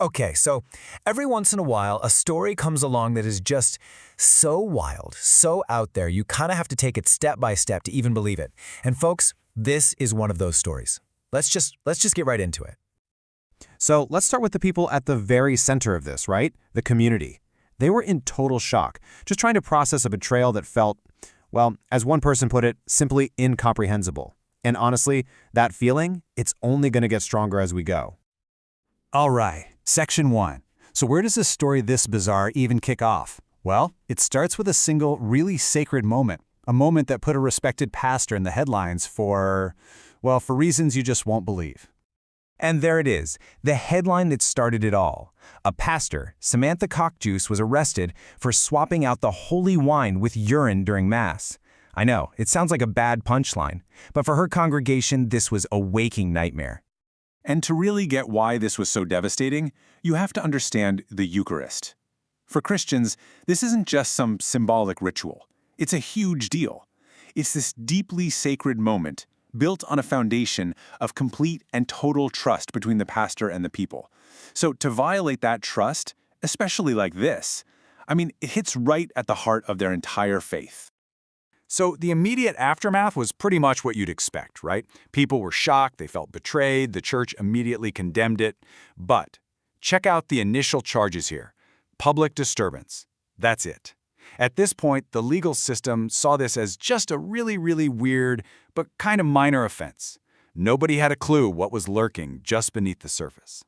Okay, so every once in a while, a story comes along that is just so wild, so out there, you kind of have to take it step by step to even believe it. And folks, this is one of those stories. Let's just get right into it. So let's start with the people at the very center of this, right? The community. They were in total shock, just trying to process a betrayal that felt, well, as one person put it, simply incomprehensible. And honestly, that feeling, it's only going to get stronger as we go. All right, Section 1. So where does a story this bizarre even kick off? Well, it starts with a single, really sacred moment. A moment that put a respected pastor in the headlines for reasons you just won't believe. And there it is, the headline that started it all. A pastor, Samantha Cockjuice, was arrested for swapping out the holy wine with urine during Mass. I know, it sounds like a bad punchline, but for her congregation, this was a waking nightmare. And to really get why this was so devastating, you have to understand the Eucharist. For Christians, this isn't just some symbolic ritual. It's a huge deal. It's this deeply sacred moment built on a foundation of complete and total trust between the pastor and the people. So to violate that trust, especially like this, it hits right at the heart of their entire faith. So the immediate aftermath was pretty much what you'd expect, right? People were shocked, they felt betrayed, the church immediately condemned it. But check out the initial charges here. Public disturbance. That's it. At this point, the legal system saw this as just a really, really weird, but kind of minor offense. Nobody had a clue what was lurking just beneath the surface.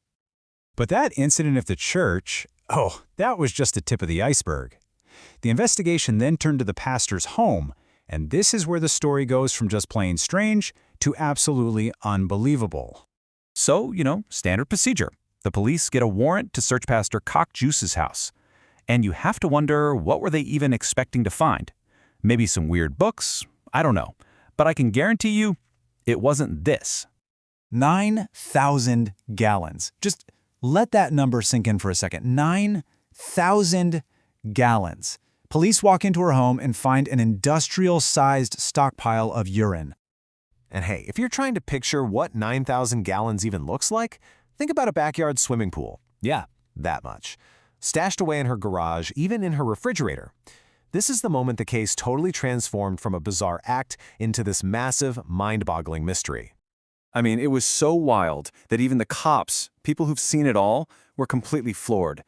But that incident at the church, that was just the tip of the iceberg. The investigation then turned to the pastor's home, and this is where the story goes from just plain strange to absolutely unbelievable. So, standard procedure. The police get a warrant to search Pastor Cockjuice's house. And you have to wonder, what were they even expecting to find? Maybe some weird books? I don't know. But I can guarantee you, it wasn't this. 9,000 gallons. Just let that number sink in for a second. 9,000 gallons. Police walk into her home and find an industrial-sized stockpile of urine. And hey, if you're trying to picture what 9,000 gallons even looks like, think about a backyard swimming pool. Yeah, that much. Stashed away in her garage, even in her refrigerator. This is the moment the case totally transformed from a bizarre act into this massive, mind-boggling mystery. It was so wild that even the cops, people who've seen it all, were completely floored.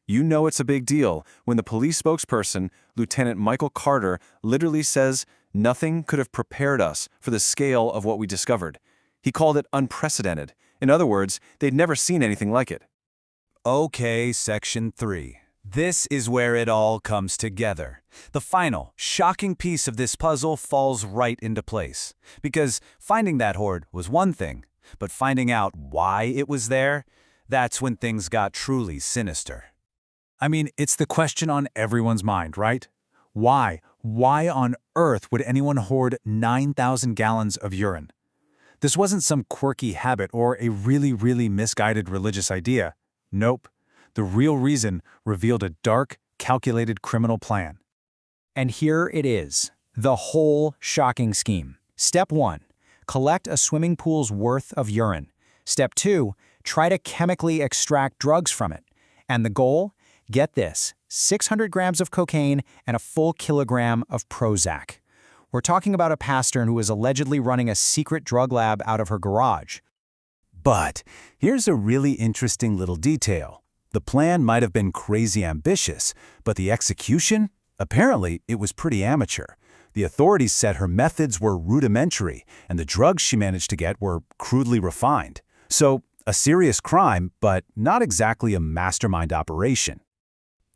You know it's a big deal when the police spokesperson, Lieutenant Michael Carter, literally says, "Nothing could have prepared us for the scale of what we discovered." He called it unprecedented. In other words, they'd never seen anything like it. Okay, Section 3. This is where it all comes together. The final, shocking piece of this puzzle falls right into place. Because finding that hoard was one thing, but finding out why it was there, that's when things got truly sinister. It's the question on everyone's mind, right? Why? Why on earth would anyone hoard 9,000 gallons of urine? This wasn't some quirky habit or a really, really misguided religious idea. Nope. The real reason revealed a dark, calculated criminal plan. And here it is, the whole shocking scheme. Step 1, collect a swimming pool's worth of urine. Step 2, try to chemically extract drugs from it. And the goal? Get this, 600 grams of cocaine and a full kilogram of Prozac. We're talking about a pastor who is allegedly running a secret drug lab out of her garage. But here's a really interesting little detail. The plan might have been crazy ambitious, but the execution? Apparently, it was pretty amateur. The authorities said her methods were rudimentary, and the drugs she managed to get were crudely refined. So, a serious crime, but not exactly a mastermind operation.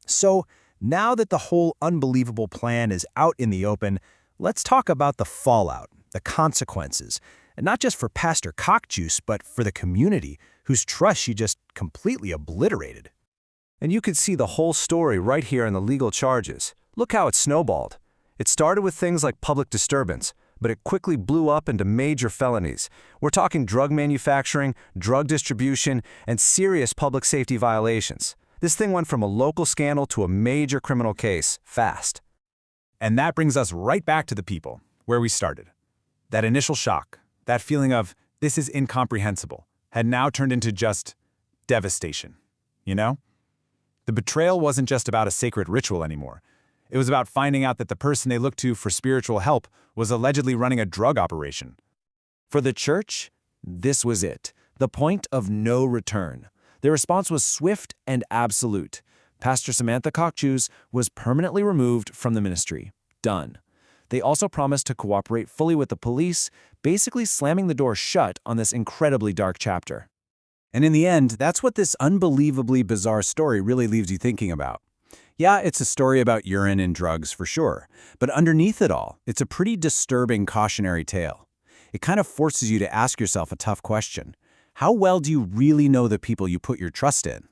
So, now that the whole unbelievable plan is out in the open, let's talk about the fallout, the consequences. And not just for Pastor Cockjuice, but for the community, whose trust she just completely obliterated. And you could see the whole story right here in the legal charges. Look how it snowballed. It started with things like public disturbance, but it quickly blew up into major felonies. We're talking drug manufacturing, drug distribution, and serious public safety violations. This thing went from a local scandal to a major criminal case, fast. And that brings us right back to the people, where we started. That initial shock, that feeling of, this is incomprehensible, had now turned into just devastation. you know? The betrayal wasn't just about a sacred ritual anymore. It was about finding out that the person they looked to for spiritual help was allegedly running a drug operation. For the church, this was it, the point of no return. Their response was swift and absolute. Pastor Samantha Cockchews was permanently removed from the ministry. Done. They also promised to cooperate fully with the police, basically slamming the door shut on this incredibly dark chapter. And in the end, that's what this unbelievably bizarre story really leaves you thinking about. Yeah, it's a story about urine and drugs for sure, but underneath it all, it's a pretty disturbing cautionary tale. It kind of forces you to ask yourself a tough question. How well do you really know the people you put your trust in?